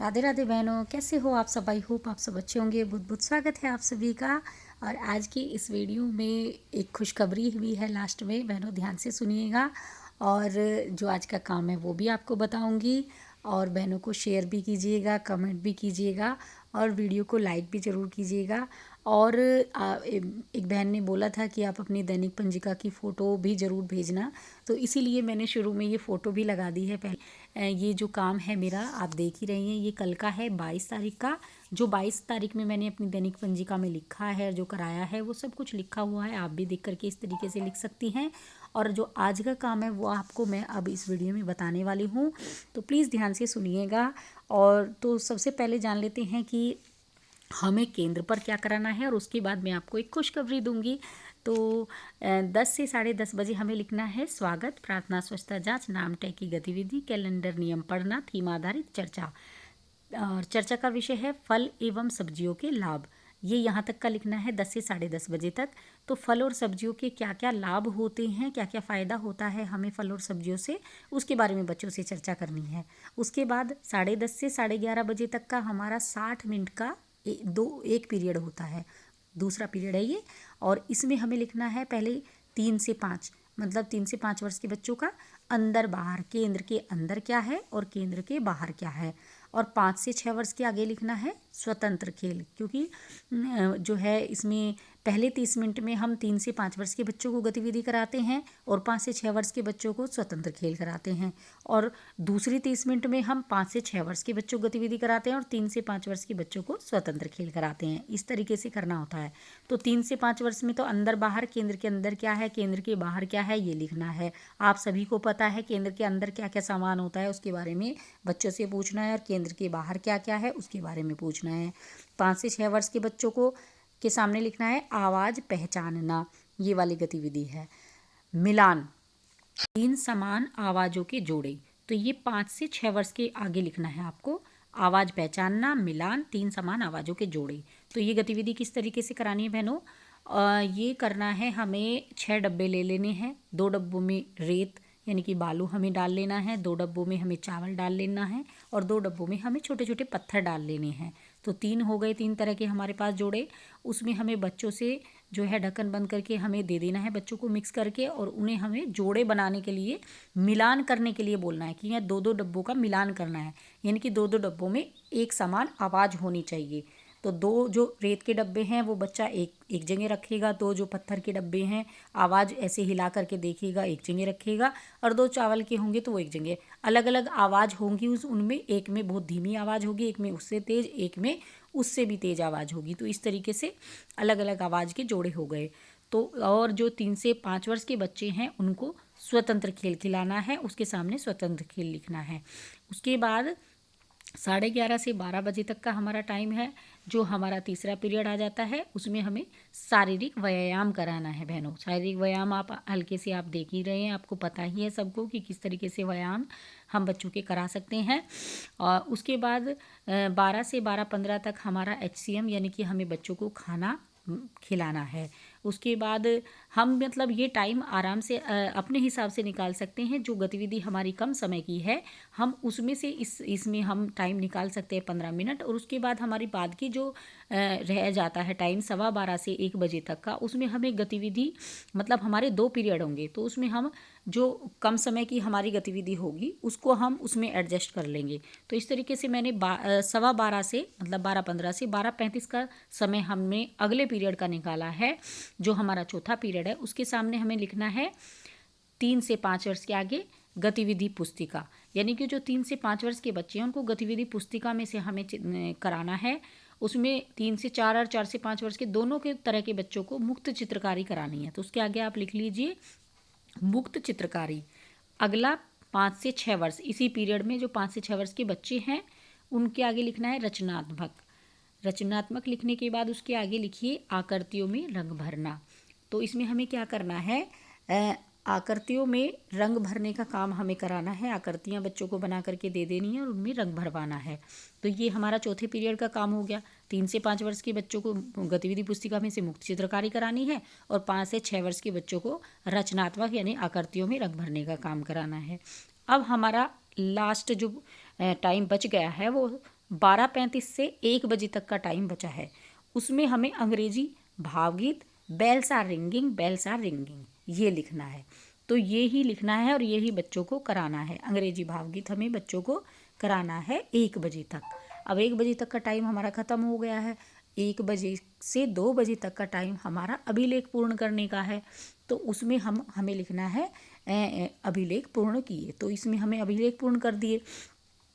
राधे राधे बहनों, कैसे हो आप सब। आई होप आप सब अच्छे होंगे। बहुत बहुत स्वागत है आप सभी का। और आज की इस वीडियो में एक खुशखबरी भी है लास्ट में, बहनों ध्यान से सुनिएगा। और जो आज का काम है वो भी आपको बताऊंगी। और बहनों को शेयर भी कीजिएगा, कमेंट भी कीजिएगा और वीडियो को लाइक भी ज़रूर कीजिएगा। और एक बहन ने बोला था कि आप अपनी दैनिक पंजिका की फ़ोटो भी ज़रूर भेजना, तो इसीलिए मैंने शुरू में ये फ़ोटो भी लगा दी है। पहले ये जो काम है मेरा आप देख ही रही हैं, ये कल का है 22 तारीख का। जो 22 तारीख में मैंने अपनी दैनिक पंजिका में लिखा है, जो कराया है, वो सब कुछ लिखा हुआ है। आप भी देख करके इस तरीके से लिख सकती हैं। और जो आज का काम है वो आपको मैं अब इस वीडियो में बताने वाली हूँ, तो प्लीज़ ध्यान से सुनिएगा। और तो सबसे पहले जान लेते हैं कि हमें केंद्र पर क्या कराना है, और उसके बाद मैं आपको एक खुशखबरी दूंगी। तो 10 से 10:30 बजे हमें लिखना है स्वागत, प्रार्थना, स्वच्छता जांच, नाम टैग की गतिविधि, कैलेंडर, नियम पढ़ना, थीम आधारित चर्चा। और चर्चा का विषय है फल एवं सब्जियों के लाभ। ये यहाँ तक का लिखना है 10 से 10:30 बजे तक। तो फल और सब्जियों के क्या क्या लाभ होते हैं, क्या क्या फ़ायदा होता है हमें फल और सब्जियों से, उसके बारे में बच्चों से चर्चा करनी है। उसके बाद 10:30 से 11:30 बजे तक का हमारा 60 मिनट का एक पीरियड होता है, दूसरा पीरियड है ये। और इसमें हमें लिखना है पहले 3 से 5, मतलब 3 से 5 वर्ष के बच्चों का अंदर बाहर, केंद्र के अंदर क्या है और केंद्र के बाहर क्या है। और 5 से 6 वर्ष के आगे लिखना है स्वतंत्र खेल, क्योंकि जो है इसमें पहले 30 मिनट में हम 3 से 5 वर्ष के बच्चों को गतिविधि कराते हैं और 5 से 6 वर्ष के बच्चों को स्वतंत्र खेल कराते हैं। और दूसरी 30 मिनट में हम 5 से 6 वर्ष के बच्चों को गतिविधि कराते हैं और 3 से 5 वर्ष के बच्चों को स्वतंत्र खेल कराते हैं। इस तरीके से करना होता है। तो 3 से 5 वर्ष में तो अंदर बाहर, केंद्र के अंदर क्या है, केंद्र के बाहर क्या है, ये लिखना है। आप सभी को पता है केंद्र के अंदर क्या क्या सामान होता है, उसके बारे में बच्चों से पूछना है। और केंद्र के बाहर क्या क्या है उसके बारे में पूछना है। 5 से 6 वर्ष के बच्चों को के सामने लिखना है आवाज़ पहचानना, ये वाली गतिविधि है। मिलान, 3 समान आवाज़ों के जोड़े। तो ये 5 से 6 वर्ष के आगे लिखना है आपको। आवाज़ पहचानना, मिलान, 3 समान आवाज़ों के जोड़े। तो ये गतिविधि किस तरीके से करानी है बहनों, ये करना है हमें 6 डब्बे ले लेने हैं। 2 डब्बों में रेत यानी कि बालू हमें डाल लेना है, 2 डब्बों में हमें चावल डाल लेना है और 2 डब्बों में हमें छोटे छोटे पत्थर डाल लेने हैं। तो 3 हो गए, 3 तरह के हमारे पास जोड़े। उसमें हमें बच्चों से जो है ढक्कन बंद करके हमें दे देना है बच्चों को मिक्स करके, और उन्हें हमें जोड़े बनाने के लिए, मिलान करने के लिए बोलना है कि यह 2-2 डब्बों का मिलान करना है। यानी कि 2-2 डब्बों में एक समान आवाज़ होनी चाहिए। तो 2 जो रेत के डब्बे हैं वो बच्चा एक जगह रखेगा, 2 जो पत्थर के डब्बे हैं आवाज़ ऐसे हिला करके देखेगा, एक जगह रखेगा। और 2 चावल के होंगे तो वो एक जगह। अलग अलग आवाज़ होंगी उनमें, एक में बहुत धीमी आवाज़ होगी, एक में उससे तेज़, एक में उससे भी तेज़ आवाज़ होगी। तो इस तरीके से अलग अलग आवाज़ के जोड़े हो गए। तो और जो 3 से 5 वर्ष के बच्चे हैं उनको स्वतंत्र खेल खिलाना है, उसके सामने स्वतंत्र खेल लिखना है। उसके बाद 11:30 से 12 बजे तक का हमारा टाइम है, जो हमारा तीसरा पीरियड आ जाता है। उसमें हमें शारीरिक व्यायाम कराना है बहनों। शारीरिक व्यायाम आप हल्के से आप देख ही रहे हैं, आपको पता ही है सबको कि किस तरीके से व्यायाम हम बच्चों के करा सकते हैं। और उसके बाद 12 से 12:15 तक हमारा HCM यानी कि हमें बच्चों को खाना खिलाना है। उसके बाद हम मतलब ये टाइम आराम से अपने हिसाब से निकाल सकते हैं। जो गतिविधि हमारी कम समय की है हम उसमें से इसमें हम टाइम निकाल सकते हैं 15 मिनट। और उसके बाद हमारी बाद की जो रह जाता है टाइम 12:15 से 1 बजे तक का, उसमें हमें गतिविधि मतलब हमारे 2 पीरियड होंगे, तो उसमें हम जो कम समय की हमारी गतिविधि होगी उसको हम उसमें एडजस्ट कर लेंगे। तो इस तरीके से मैंने 12:15 से मतलब 12:15 से 12:35 का समय हमने अगले पीरियड का निकाला है। जो हमारा चौथा पीरियड है उसके सामने हमें लिखना है 3 से 5 वर्ष के आगे गतिविधि पुस्तिका। यानी कि जो 3 से 5 वर्ष के बच्चे हैं उनको गतिविधि पुस्तिका में से हमें कराना है। उसमें 3 से 4 और 4 से 5 वर्ष के दोनों के तरह के बच्चों को मुक्त चित्रकारी करानी है। तो उसके आगे आप लिख लीजिए मुक्त चित्रकारी। अगला 5 से 6 वर्ष, इसी पीरियड में जो 5 से 6 वर्ष के बच्चे हैं उनके आगे लिखना है रचनात्मक। रचनात्मक लिखने के बाद उसके आगे लिखिए आकृतियों में रंग भरना। तो इसमें हमें क्या करना है, आकृतियों में रंग भरने का काम हमें कराना है। आकृतियाँ बच्चों को बना करके दे देनी है और उनमें रंग भरवाना है। तो ये हमारा चौथे पीरियड का काम हो गया। 3 से 5 वर्ष के बच्चों को गतिविधि पुस्तिका में से मुक्त चित्रकारी करानी है और 5 से 6 वर्ष के बच्चों को रचनात्मक यानी आकृतियों में रंग भरने का काम कराना है। अब हमारा लास्ट जो टाइम बच गया है वो 12:35 से 1 बजे तक का टाइम बचा है, उसमें हमें अंग्रेजी भावगीत bells are ringing bells are ringing ये लिखना है। तो ये ही लिखना है और ये ही बच्चों को कराना है। अंग्रेजी भावगीत हमें बच्चों को कराना है 1 बजे तक। अब 1 बजे तक का टाइम हमारा ख़त्म हो गया है। 1 बजे से 2 बजे तक का टाइम हमारा अभिलेख पूर्ण करने का है। तो उसमें हमें लिखना है अभिलेख पूर्ण किए। तो इसमें हमें अभिलेख पूर्ण कर दिए।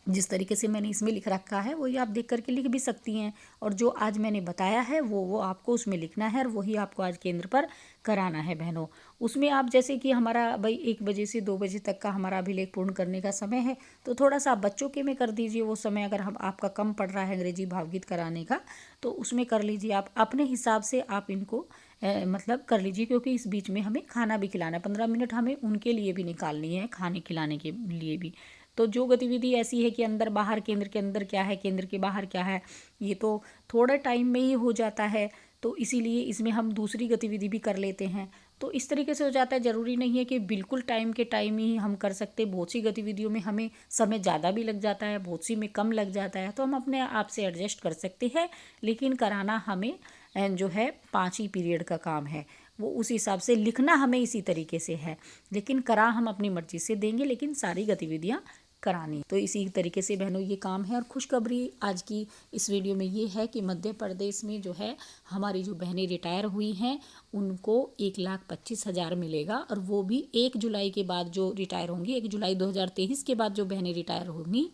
जिस तरीके से मैंने इसमें लिख रखा है वही आप देख करके लिख भी सकती हैं। और जो आज मैंने बताया है वो आपको उसमें लिखना है और वही आपको आज केंद्र पर कराना है बहनों। उसमें आप जैसे कि हमारा भाई 1 बजे से 2 बजे तक का हमारा अभिलेख पूर्ण करने का समय है, तो थोड़ा सा आप बच्चों के में कर दीजिए वो समय। अगर हम आपका कम पड़ रहा है अंग्रेजी भावगीत कराने का तो उसमें कर लीजिए। आप अपने हिसाब से आप इनको मतलब कर लीजिए, क्योंकि इस बीच में हमें खाना भी खिलाना है। 15 मिनट हमें उनके लिए भी निकालनी है, खाने खिलाने के लिए भी। तो जो गतिविधि ऐसी है कि अंदर बाहर, केंद्र के अंदर क्या है, केंद्र के बाहर क्या है, ये तो थोड़े टाइम में ही हो जाता है। तो इसीलिए इसमें हम दूसरी गतिविधि भी कर लेते हैं। तो इस तरीके से हो जाता है। ज़रूरी नहीं है कि बिल्कुल टाइम के टाइम ही हम कर सकते। बहुत सी गतिविधियों में हमें समय ज़्यादा भी लग जाता है, बहुत सी में कम लग जाता है। तो हम अपने आप से एडजस्ट कर सकते हैं। लेकिन कराना हमें जो है 5 ही पीरियड का काम है। वो उस हिसाब से लिखना हमें इसी तरीके से है, लेकिन करा हम अपनी मर्जी से देंगे, लेकिन सारी गतिविधियाँ करानी। तो इसी तरीके से बहनों ये काम है। और खुशखबरी आज की इस वीडियो में ये है कि मध्य प्रदेश में जो है हमारी जो बहनें रिटायर हुई हैं उनको 1,25,000 मिलेगा। और वो भी 1 जुलाई के बाद जो रिटायर होंगी, 1 जुलाई 2023 के बाद जो बहनें रिटायर होंगी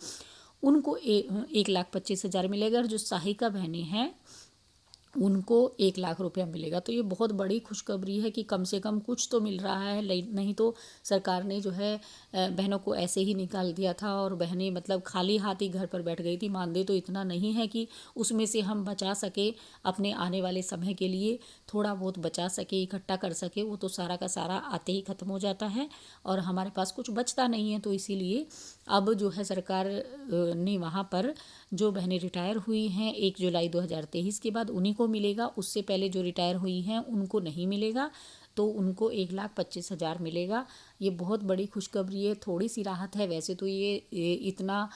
उनको 1,25,000 मिलेगा। और जो सहायिका बहनें हैं उनको 1 लाख रुपया मिलेगा। तो ये बहुत बड़ी खुशखबरी है कि कम से कम कुछ तो मिल रहा है। नहीं तो सरकार ने जो है बहनों को ऐसे ही निकाल दिया था और बहनें मतलब खाली हाथ ही घर पर बैठ गई थी। मानदेय तो इतना नहीं है कि उसमें से हम बचा सके अपने आने वाले समय के लिए, थोड़ा बहुत बचा सके, इकट्ठा कर सके। वो तो सारा का सारा आते ही ख़त्म हो जाता है और हमारे पास कुछ बचता नहीं है। तो इसीलिए अब जो है सरकार ने वहाँ पर जो बहनें रिटायर हुई हैं 1 जुलाई 2023 के बाद उन्हीं को मिलेगा। उससे पहले जो रिटायर हुई हैं उनको नहीं मिलेगा। तो उनको 1,25,000 मिलेगा। ये बहुत बड़ी खुशखबरी है, थोड़ी सी राहत है। वैसे तो ये इतना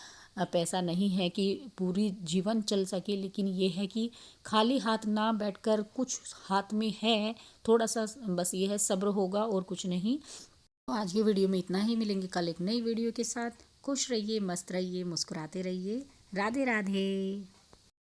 पैसा नहीं है कि पूरी जीवन चल सके, लेकिन ये है कि खाली हाथ ना बैठकर कुछ हाथ में है, थोड़ा सा बस ये है सब्र होगा और कुछ नहीं। तो आज की वीडियो में इतना ही। मिलेंगे कल एक नई वीडियो के साथ। खुश रहिए, मस्त रहिए, मुस्कुराते रहिए। राधे राधे।